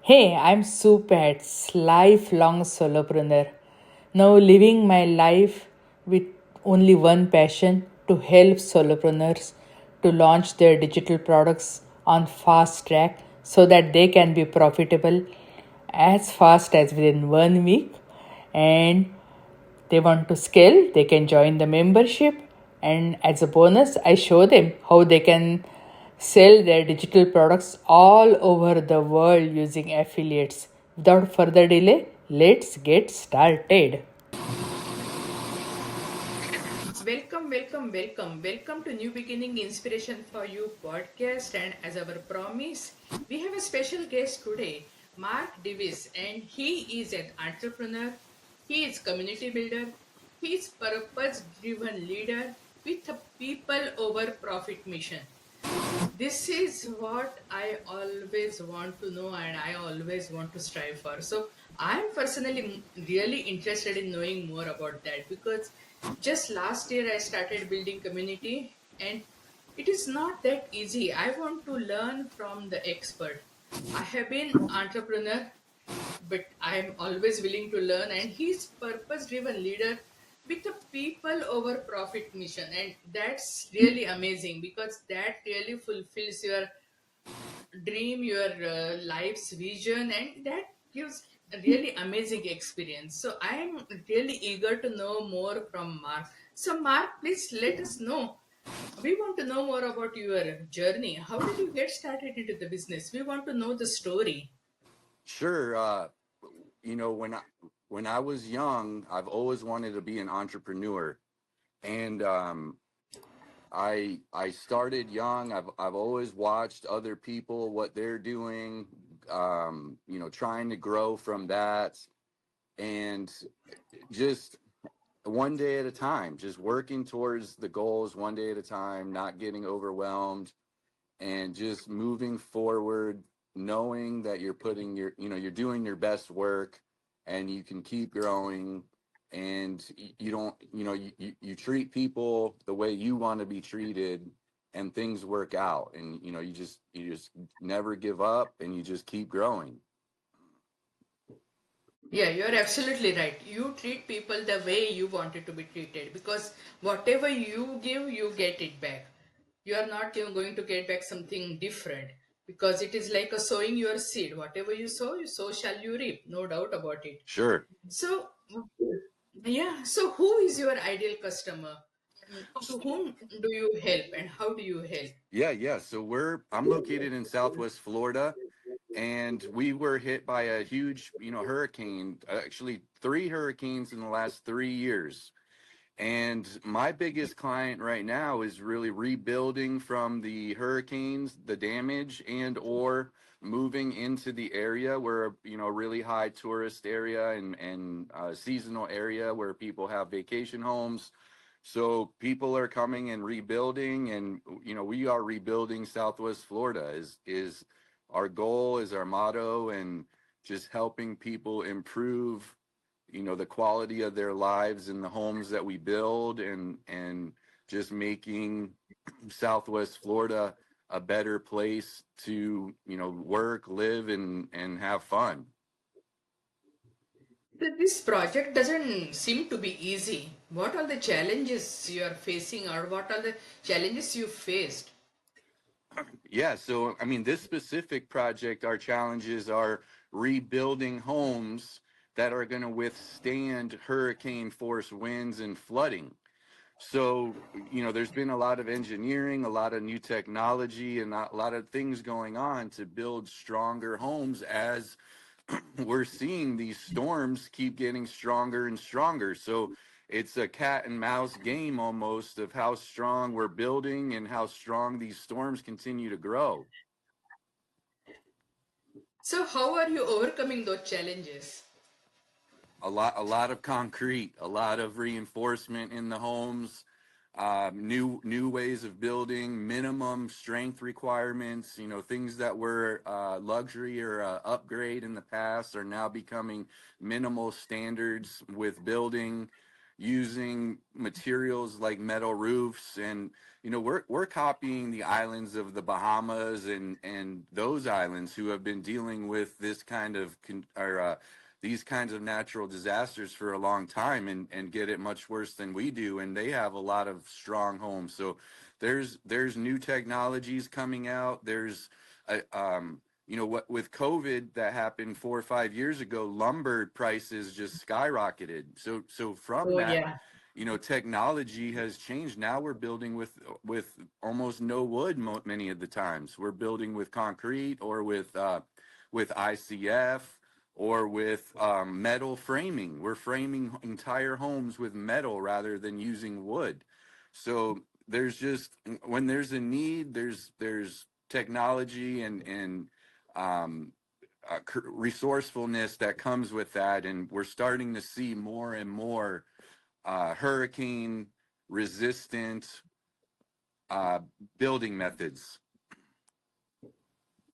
Hey, I'm Supats, lifelong solopreneur. Now living my life with only one passion to help solopreneurs to launch their digital products on fast track so that they can be profitable as fast as within 1 week, and they want to scale, they can join the membership. And as a bonus, I show them how they can sell their digital products all over the world using affiliates. Without further delay, let's get started. Welcome to New Beginning Inspiration for You podcast. And as our promise, we have a special guest today, Marc Devisse, and he is an entrepreneur, he is community builder, he is purpose driven leader with a people over profit mission. This is what I always want to know and I always want to strive for. So I'm personally really interested in knowing more about that because just last year I started building community, and it is not that easy. I want to learn from the expert. I have been entrepreneur, but I'm always willing to learn. And he's purpose-driven leader with a people over profit mission, and that's really amazing because that really fulfills your dream, your life's vision, and that gives a really amazing experience. So I'm really eager to know more from Mark. So Mark, please let us know. We want to know more about your journey. How did you get started into the business? We want to know the story. Sure. You know, when I was young, I've always wanted to be an entrepreneur, and I started young. I've always watched other people what they're doing. You know, trying to grow from that, and just one day at a time, just working towards the goals one day at a time, not getting overwhelmed, and just moving forward, knowing that you're putting your, you're doing your best work, and you can keep growing, and you don't, you treat people the way you want to be treated, and things work out, and you just never give up, and you just keep growing. Yeah, you're absolutely right. You treat people the way you want it to be treated because whatever you give, you get it back. You are not even going to get back something different because it is like a sowing your seed. Whatever you sow shall you reap. No doubt about it. Sure. So, yeah, so who is your ideal customer? To whom do you help and how do you help? Yeah. So I'm located in Southwest Florida, and we were hit by a huge, hurricane, actually three hurricanes in the last 3 years. And my biggest client right now is really rebuilding from the hurricanes, the damage, and or moving into the area where, really high tourist area and seasonal area where people have vacation homes. So people are coming and rebuilding, and we are rebuilding Southwest Florida is our goal, is our motto, and just helping people improve, the quality of their lives in the homes that we build, and just making Southwest Florida a better place to, work, live, and have fun. This project doesn't seem to be easy. What are the challenges you are facing, or what are the challenges you faced? Yeah, so I mean, this specific project, our challenges are rebuilding homes that are going to withstand hurricane force winds and flooding. So, there's been a lot of engineering, a lot of new technology, and a lot of things going on to build stronger homes as we're seeing these storms keep getting stronger and stronger. So it's a cat and mouse game almost of how strong we're building and how strong these storms continue to grow. So, how are you overcoming those challenges? A lot of concrete, a lot of reinforcement in the homes, new ways of building, minimum strength requirements. Things that were luxury or upgrade in the past are now becoming minimal standards with building, using materials like metal roofs, and we're copying the islands of the Bahamas and those islands who have been dealing with this kind of these kinds of natural disasters for a long time and get it much worse than we do, and they have a lot of strong homes. So there's new technologies coming out. There's what with COVID that happened 4 or 5 years ago, lumber prices just skyrocketed. So from Oh, that, yeah. technology has changed. Now we're building with almost no wood many of the times. We're building with concrete or with ICF or with metal framing. We're framing entire homes with metal rather than using wood. So there's just when there's a need, there's technology and um, resourcefulness that comes with that, and we're starting to see more and more hurricane resistant uh, building methods.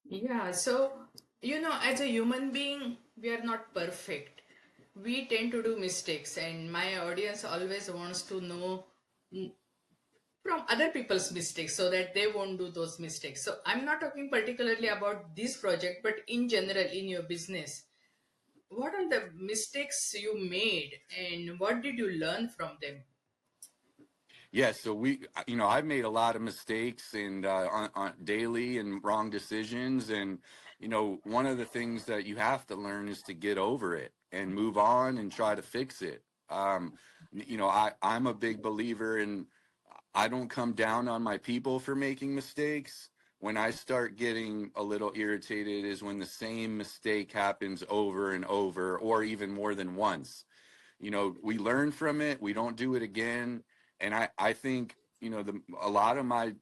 Yeah, so as a human being, we are not perfect. We tend to do mistakes, and my audience always wants to know mm, from other people's mistakes so that they won't do those mistakes. So I'm not talking particularly about this project, but in general in your business. What are the mistakes you made and what did you learn from them? Yeah, so I've made a lot of mistakes and on daily and wrong decisions, and one of the things that you have to learn is to get over it and move on and try to fix it. I'm a big believer in I don't come down on my people for making mistakes. When I start getting a little irritated is when the same mistake happens over and over, or even more than once. We learn from it, we don't do it again. And I think a lot of my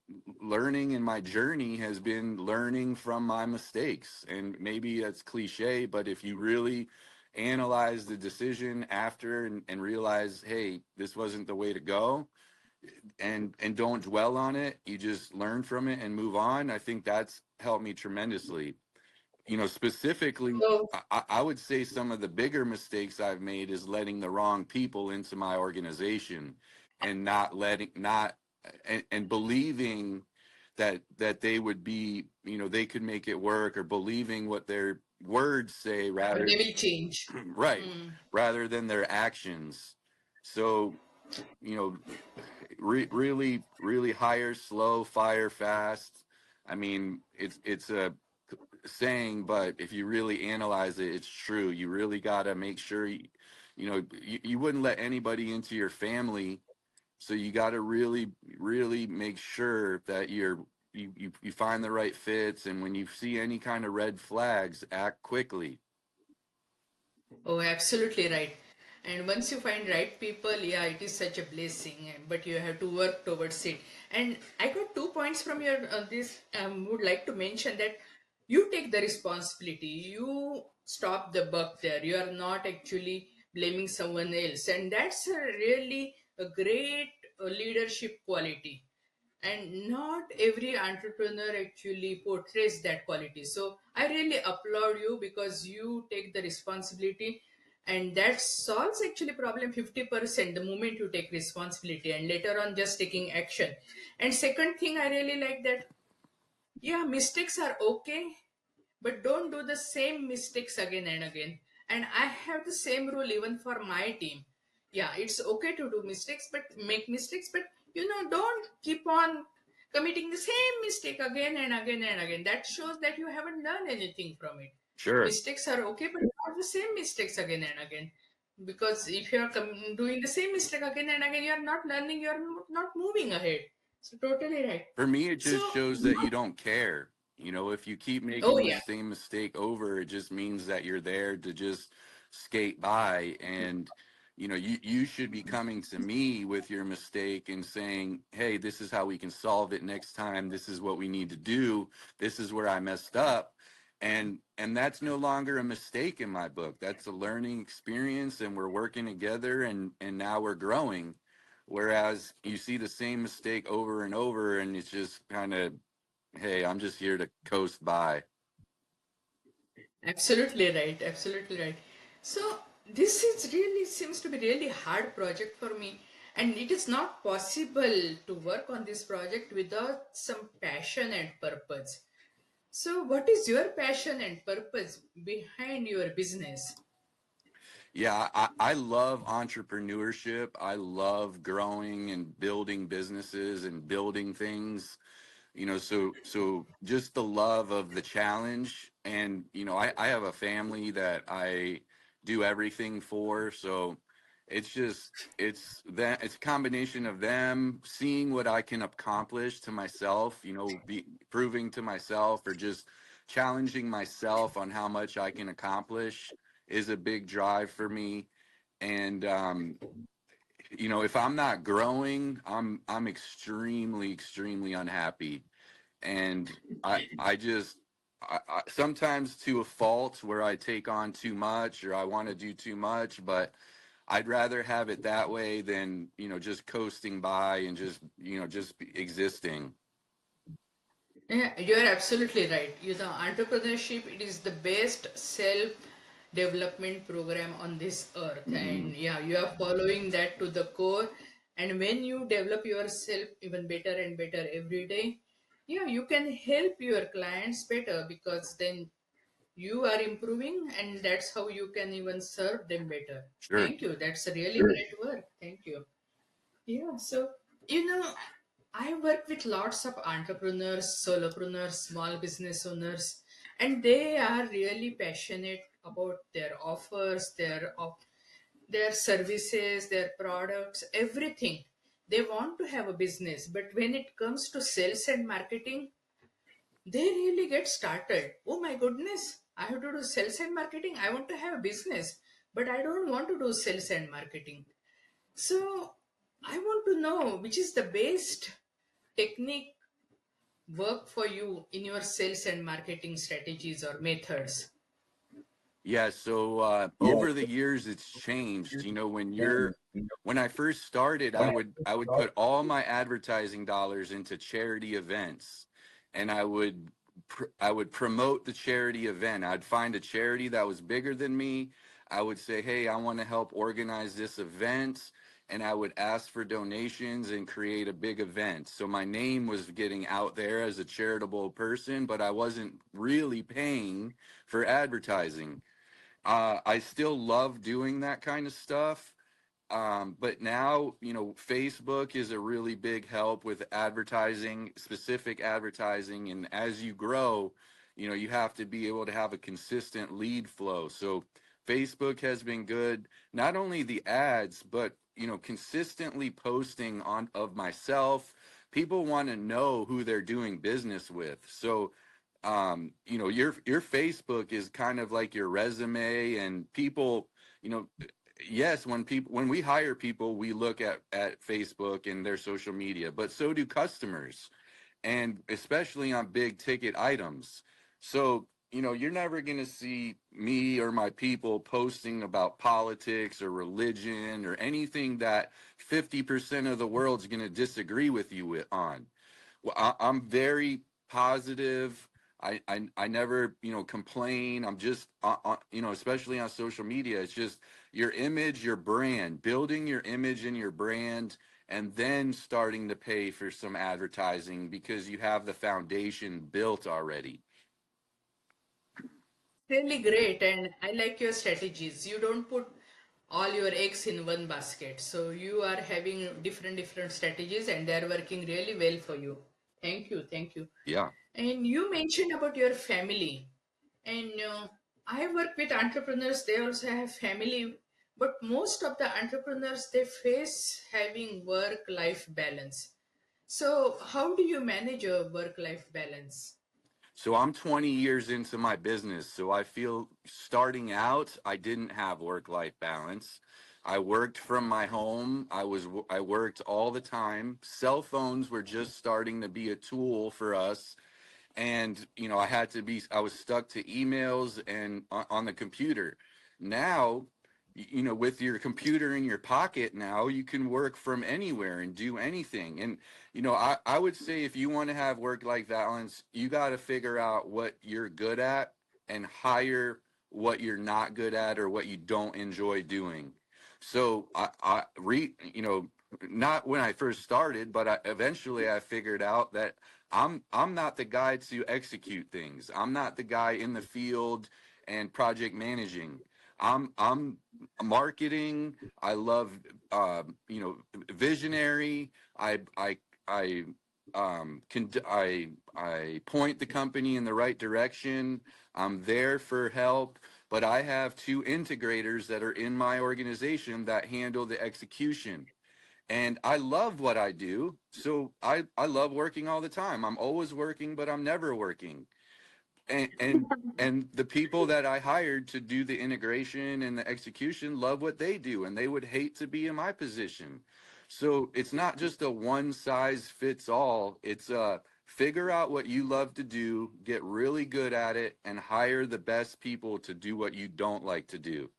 learning in my journey has been learning from my mistakes. And maybe that's cliche, but if you really analyze the decision after and realize, hey, this wasn't the way to go, and don't dwell on it, you just learn from it and move on. I think that's helped me tremendously. Specifically, So, I would say some of the bigger mistakes I've made is letting the wrong people into my organization and not letting not and believing that they would be, they could make it work, or believing what their words say they will change. right, Hmm. rather than their actions. So, you know, really, really hire slow, fire fast. I mean, it's a saying, but if you really analyze it, it's true. You really got to make sure you wouldn't let anybody into your family, so you got to really, really make sure that you find the right fits, and when you see any kind of red flags, act quickly. Oh, absolutely right. And once you find right people, yeah, it is such a blessing. But you have to work towards it. And I got 2 points from your this. Would like to mention that you take the responsibility. You stop the buck there. You are not actually blaming someone else, and that's a really a great leadership quality. And not every entrepreneur actually portrays that quality, so I really applaud you because you take the responsibility, and that solves actually problem 50% the moment you take responsibility and later on just taking action. And second thing I really like that, yeah, mistakes are okay, but don't do the same mistakes again and again. And I have the same rule even for my team. Yeah, it's okay to do mistakes, but make mistakes, but don't keep on committing the same mistake again and again and again. That shows that you haven't learned anything from it. Sure. Mistakes are okay, but not the same mistakes again and again. Because if you are doing the same mistake again and again, you are not learning, you are not moving ahead. So, totally right. For me, it So, just shows that you don't care. If you keep oh, making the yeah. same mistake over, it just means that you're there to just skate by. And, you should be coming to me with your mistake and saying, hey, this is how we can solve it next time. This is what we need to do. This is where I messed up. And that's no longer a mistake in my book. That's a learning experience, and we're working together, and now we're growing. Whereas you see the same mistake over and over, and it's just kind of, hey, I'm just here to coast by. Absolutely right. Absolutely right. So this is really seems to be really hard project for me. And it is not possible to work on this project without some passion and purpose. So, what is your passion and purpose behind your business? Yeah, I love entrepreneurship. I love growing and building businesses and building things. So just the love of the challenge. And I have a family that I do everything for, so it's a combination of them seeing what I can accomplish to myself, be proving to myself, or just challenging myself on how much I can accomplish is a big drive for me. And if I'm not growing, I'm extremely unhappy. And I just sometimes to a fault where I take on too much or I want to do too much, but I'd rather have it that way than just coasting by and just existing. Yeah, you are absolutely right. Entrepreneurship, it is the best self development program on this earth. Hmm. And yeah, you are following that to the core. And when you develop yourself even better and better every day, yeah, you can help your clients better because then you are improving, and that's how you can even serve them better. Sure. Thank you. That's a really great work. Thank you. Yeah, so you know, I work with lots of entrepreneurs, solopreneurs, small business owners, and they are really passionate about their offers, their services, their products, everything. They want to have a business, but when it comes to sales and marketing, they really get started. Oh my goodness, I have to do sales and marketing. I want to have a business, but I don't want to do sales and marketing. So I want to know which is the best technique work for you in your sales and marketing strategies or methods. Yeah, so over the years it's changed. When I first started, I would put all my advertising dollars into charity events, and I would promote the charity event. I'd find a charity that was bigger than me. I would say, "Hey, I want to help organize this event." And I would ask for donations and create a big event. So my name was getting out there as a charitable person, but I wasn't really paying for advertising. I still love doing that kind of stuff. But now, Facebook is a really big help with advertising, specific advertising. And as you grow, you have to be able to have a consistent lead flow. So Facebook has been good, not only the ads, but, consistently posting on of myself. People want to know who they're doing business with. So, your Facebook is kind of like your resume, and people, you know, yes, when we hire people, we look at Facebook and their social media, but so do customers, and especially on big ticket items. So, you're never going to see me or my people posting about politics or religion or anything that 50% of the world's going to disagree with you on. Well, I'm very positive. I never, complain. I'm just, especially on social media, it's just your image, your brand, building your image and your brand, and then starting to pay for some advertising because you have the foundation built already. Really great, and I like your strategies. You don't put all your eggs in one basket. So you are having different strategies, and they're working really well for you. Thank you, thank you. Yeah. And you mentioned about your family. And I work with entrepreneurs, they also have family, but most of the entrepreneurs they face having work life balance. So, how do you manage your work life balance? So I'm 20 years into my business. So I feel starting out, I didn't have work-life balance. I worked from my home. I worked all the time. Cell phones were just starting to be a tool for us, and I was stuck to emails and on the computer. Now, with your computer in your pocket, now you can work from anywhere and do anything. And I would say, if you want to have work life balance, you got to figure out what you're good at and hire what you're not good at or what you don't enjoy doing. So I read, not when I first started, but eventually I figured out that I'm not the guy to execute things. I'm not the guy in the field and project managing. I'm marketing. I love visionary. I I point the company in the right direction. I'm there for help, but I have two integrators that are in my organization that handle the execution, and I love what I do. So I love working all the time. I'm always working, but I'm never working. And and the people that I hired to do the integration and the execution love what they do, and they would hate to be in my position. So it's not just a one size fits all. It's figure out what you love to do, get really good at it, and hire the best people to do what you don't like to do.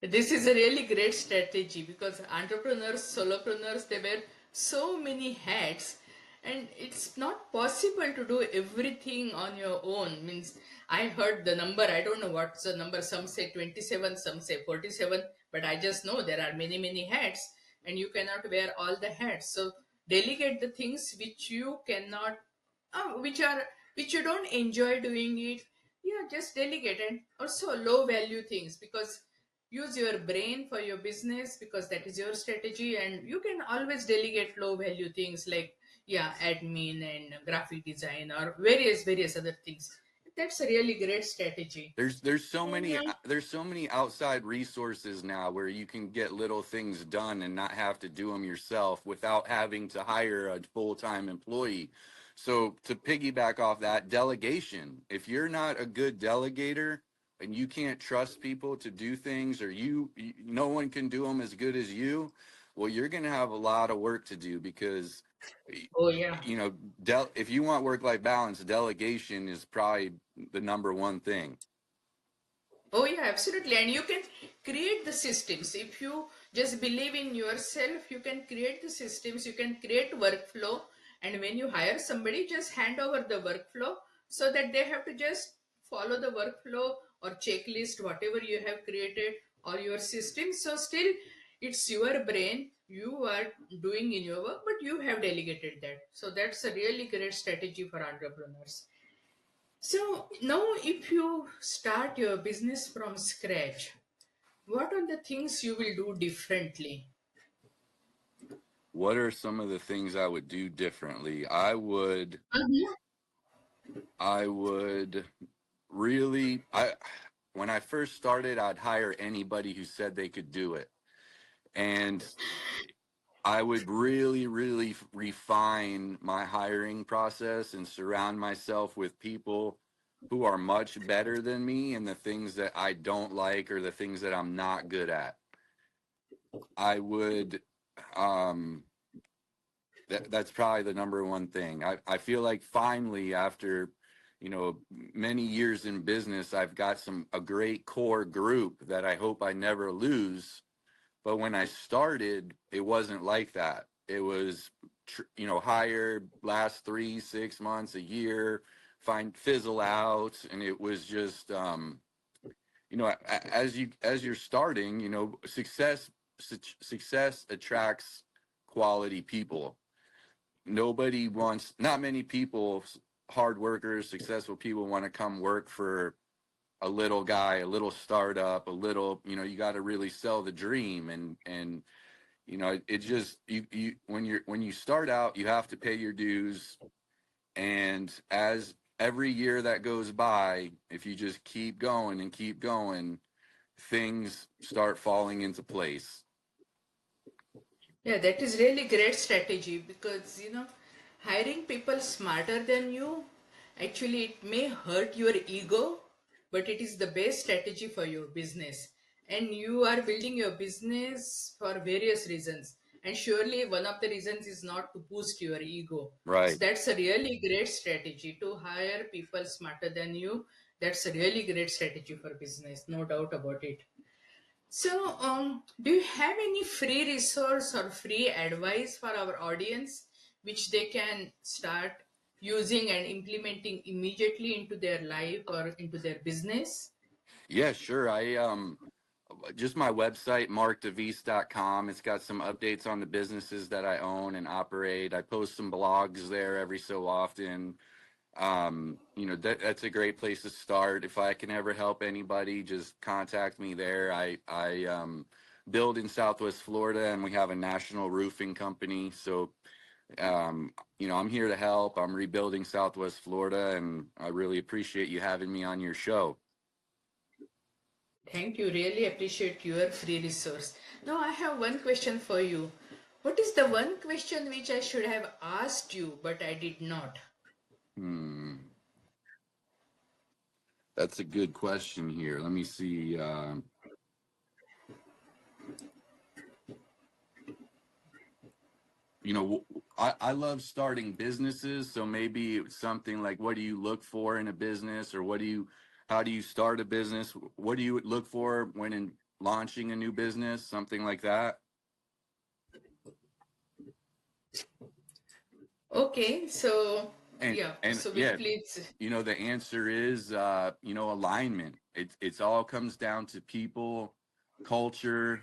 This is a really great strategy because entrepreneurs, solopreneurs, they wear so many hats, and it's not possible to do everything on your own. Means I heard the number, I don't know what's the number, some say 27, some say 47, but I just know there are many, many hats and you cannot wear all the hats. So delegate the things which you cannot, which are, which you don't enjoy doing it. Yeah, just delegate. And also low value things, because use your brain for your business, because that is your strategy, and you can always delegate low value things like, yeah, admin and graphic design or various other things. That's a really great strategy. And There's so many outside resources now where you can get little things done and not have to do them yourself without having to hire a full-time employee. So to piggyback off that, delegation. If you're not a good delegator and you can't trust people to do things, or no one can do them as good as you, well, you're going to have a lot of work to do because oh yeah. you know, if you want work-life balance, delegation is probably the number one thing. Oh, yeah, absolutely. And you can create the systems. If you just believe in yourself, you can create the systems, you can create workflow. And when you hire somebody, just hand over the workflow so that they have to just follow the workflow or checklist, whatever you have created, or your system. So, still, it's your brain. You are doing in your work, but you have delegated that. So, that's a really great strategy for entrepreneurs. So now, if you start your business from scratch, what are the things you will do differently? What are some of the things I would do differently? Mhm. I would really, I, when I first started, I'd hire anybody who said they could do it. And I would really refine my hiring process and surround myself with people who are much better than me in the things that I don't like or the things that I'm not good at. I would, um, that's probably the number one thing. I feel like finally, after, many years in business, I've got a great core group that I hope I never lose. But when I started, it wasn't like that. It was, hire, last 3, 6 months, a year, fizzle out. And it was just, as you're starting, success attracts quality people. Not many people, hard workers, successful people, want to come work for a little guy, a little startup, you got to really sell the dream. And it just, when you start out, you have to pay your dues. And as every year that goes by, if you just keep going and keep going, things start falling into place. Yeah, that is really great strategy, because hiring people smarter than you, actually it may hurt your ego, but it is the best strategy for your business. And you are building your business for various reasons. And surely one of the reasons is not to boost your ego. So Right. that's a really great strategy to hire people smarter than you. That's a really great strategy for business, no doubt about it. So, do you have any free resource or free advice for our audience which they can start using and implementing immediately into their life or into their business? Yeah, sure. just my website, marcdevisse.com. It's got some updates on the businesses that I own and operate. I post some blogs there every so often. That's a great place to start. If I can ever help anybody, just contact me there. I build in Southwest Florida, and we have a national roofing company. So, I'm here to help. I'm rebuilding Southwest Florida, and I really appreciate you having me on your show. Thank you. Really appreciate your free resource. Now, I have one question for you. What is the one question which I should have asked you, but I did not? Hmm. That's a good question here. Let me see. I love starting businesses. So maybe it's something like, what do you look for in a business, or how do you start a business? What do you look for when launching a new business? Something like that. Okay, so And, yeah, and so yeah, basically it's the answer is, alignment. It's all comes down to people, culture,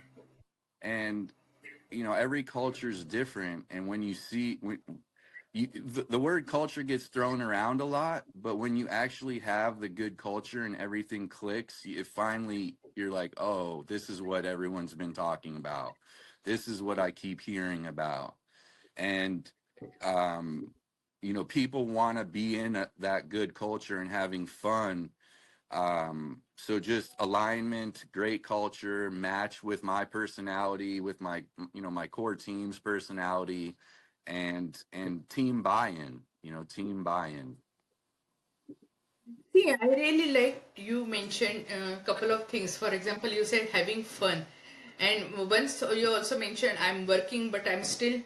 and every culture is different. And when you see the word culture gets thrown around a lot, but when you actually have the good culture and everything clicks, it finally, you're like, oh, this is what everyone's been talking about. This is what I keep hearing about. And people want to be in that good culture and having fun. So just alignment, great culture, match with my personality, with my core team's personality, and team buy-in, team buy-in. see, I really like you mentioned a couple of things. For example, you said having fun, and once you also mentioned I'm working, but I'm still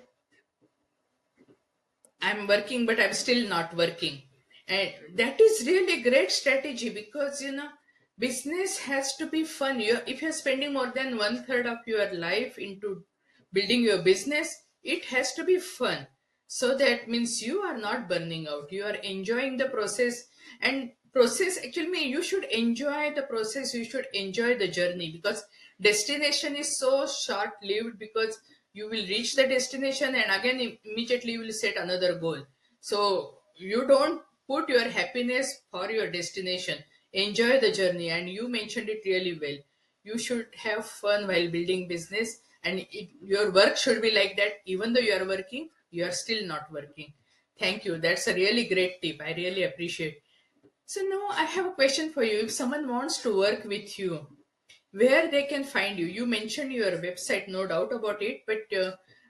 not working. And that is really great strategy because business has to be fun. If you're spending more than one third of your life into building your business, it has to be fun. So that means you are not burning out. You are enjoying the process. And process actually mean you should enjoy the process. You should enjoy the journey, because destination is so short lived, because you will reach the destination and again immediately you will set another goal. So you don't put your happiness for your destination. Enjoy the journey, and you mentioned it really well. You should have fun while building business, and your work should be like that. Even though you are working, you are still not working. Thank you, that's a really great tip. I really appreciate. So now I have a question for you. If someone wants to work with you, where they can find you? You mentioned your website, no doubt about it, but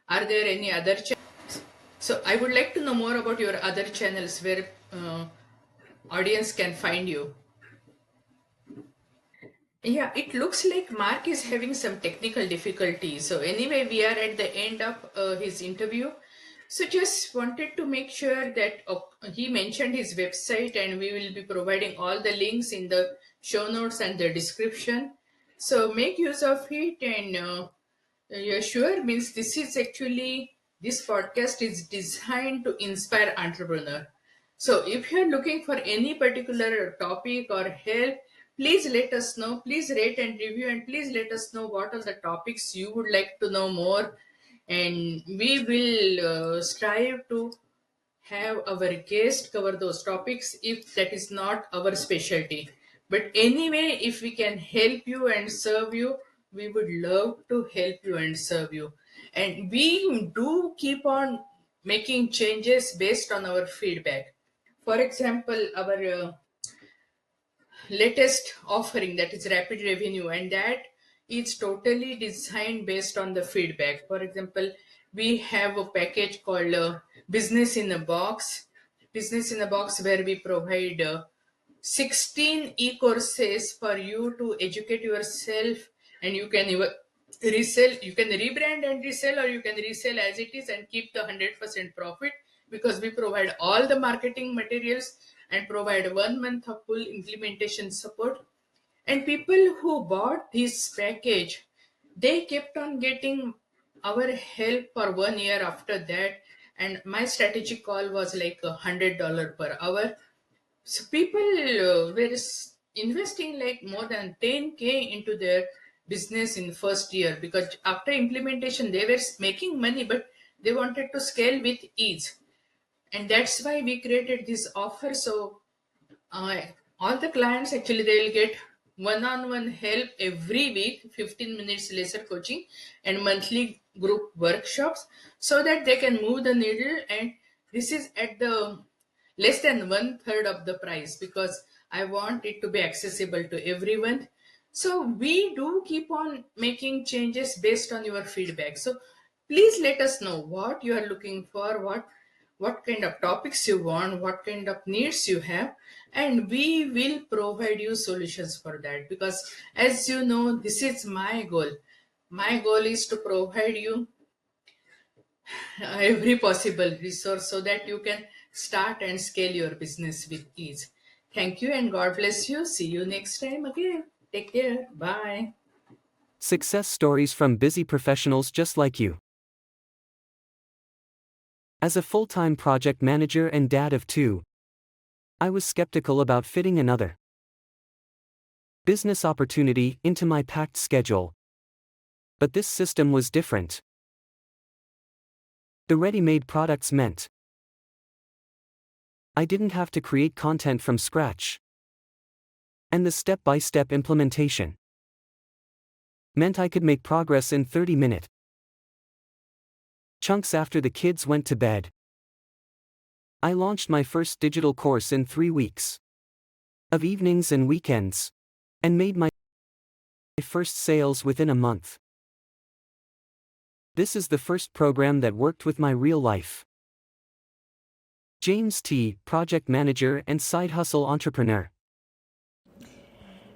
are there any other channels? So I would like to know more about your other channels where audience can find you. Yeah, it looks like Mark is having some technical difficulties. So anyway, we are at the end of his interview. So just wanted to make sure that he mentioned his website, and we will be providing all the links in the show notes and the description. So make use of it, and yeah, sure. Means this podcast is designed to inspire entrepreneur. So if you're looking for any particular topic or help, please let us know. Please rate and review, and please let us know what are the topics you would like to know more, and we will strive to have our guest cover those topics if that is not our specialty. But anyway, if we can help you and serve you, we would love to help you and serve you. And we do keep on making changes based on our feedback. For example, our latest offering, that is rapid revenue, and that is totally designed based on the feedback. For example, we have a package called business in a box. Business in a box, where we provide 16 e-courses for you to educate yourself, and you can even resell. You can rebrand and resell, or you can resell as it is and keep the 100% profit, because we provide all the marketing materials and provide 1 month of full implementation support. And people who bought this package, they kept on getting our help for 1 year after that. And my strategy call was like $100 per hour. So people were investing like more than 10K into their business in first year, because after implementation they were making money, but they wanted to scale with ease. And that's why we created this offer. So uh, all the clients actually they'll get one-on-one help every week, 15 minutes laser coaching and monthly group workshops, so that they can move the needle. And this is at the less than one third of the price, because I want it to be accessible to everyone. So we do keep on making changes based on your feedback. So please let us know what you are looking for, what kind of topics you want, what kind of needs you have, and we will provide you solutions for that. Because as you know, this is my goal. My goal is to provide you every possible resource so that you can start and scale your business with ease. Thank you and God bless you. See you next time again. Take care. Bye. Success stories from busy professionals just like you. As a full-time project manager and dad of two, I was skeptical about fitting another business opportunity into my packed schedule. But this system was different. The ready-made products meant I didn't have to create content from scratch. And the step-by-step implementation meant I could make progress in 30-minute chunks after the kids went to bed. I launched my first digital course in 3 weeks of evenings and weekends, and made my first sales within a month. This is the first program that worked with my real life. James T., project manager and side hustle entrepreneur.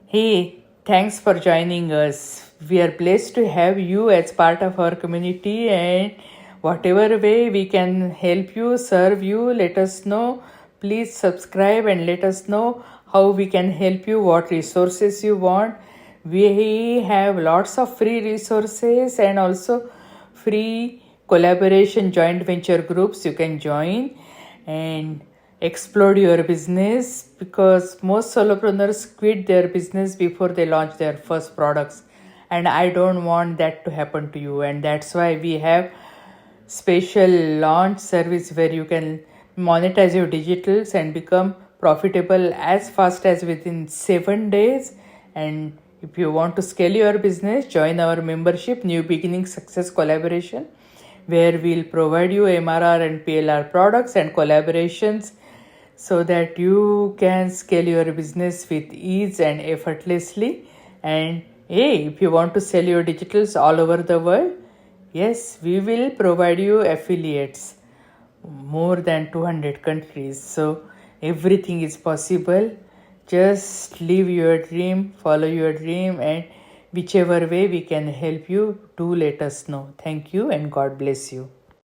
Hey, thanks for joining us. We are blessed to have you as part of our community, and whatever way we can help you, serve you, let us know. Please subscribe and let us know how we can help you, what resources you want. We have lots of free resources and also free collaboration joint venture groups you can join and explode your business, because most solopreneurs quit their business before they launch their first products, and I don't want that to happen to you. And that's why we have special launch service where you can monetize your digitals and become profitable as fast as within 7 days. And if you want to scale your business, join our membership New Beginning Success Collaboration, where we'll provide you MRR and PLR products and collaborations so that you can scale your business with ease and effortlessly. And hey, if you want to sell your digitals all over the world, yes, we will provide you affiliates more than 200 countries. So everything is possible. Just live your dream, follow your dream, and whichever way we can help you, do let us know. Thank you and God bless you.